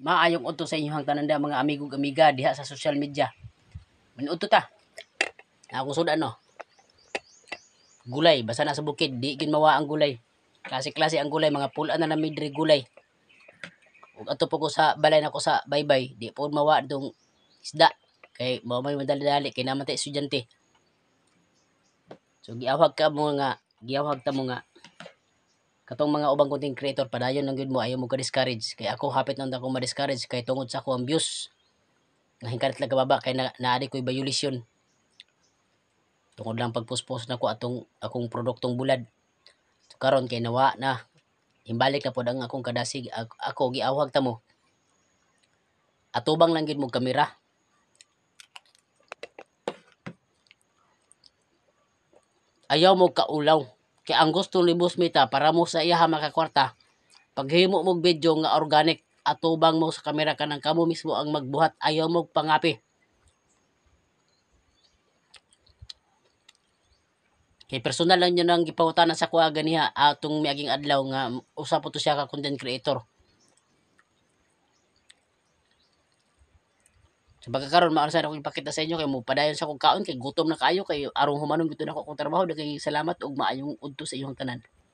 maayong udto sa inyong tanan mga amigo amiga diha sa social media. Manudto ta. Ako sudan no. Gulay basa na sa bukid, di gin mawa ang gulay. Klase-klase ang gulay, mga pulan na namidri gulay. Ug ato po ko sa balay nako sa baybay, di po mawa dong isda. Kay mao may madali-dali kay naman ta estudyante. So giawhag ta mo nga katong mga ubang content creator padayon lang gyud mo ayaw mo ka discourage kay ako hapit nang ako ma-discourage kay tungod sa ako ang views nga hingkalit lang kababa kay naadi ko'y violation tungod lang pagpost-post nako akong produktong bulad. So, karon kay nawa na imbalik na pod ang akong kadasig ako giawhag ta mo atubang lang gyud mo kamera. Ayaw mo kaulaw kay ang gusto ni Boss Mita para mo sa iya makakwarta paghimo mo video nga organic atubang mo sa kamera kanang kamo mismo ang magbuhat, ayaw mo pangapi. Kay personal lang yun ang gipawutanan sa kuha ganiha atong miaging adlaw nga usa po to siya ka content creator. So pagkakaroon maarsa ako ipakita sa inyo kay mo padayon sa kong kaon kay gutom na kayo kay arong humanon gito na ako kong trabaho. Dagay salamat ug maayong udto sa inyong tanan.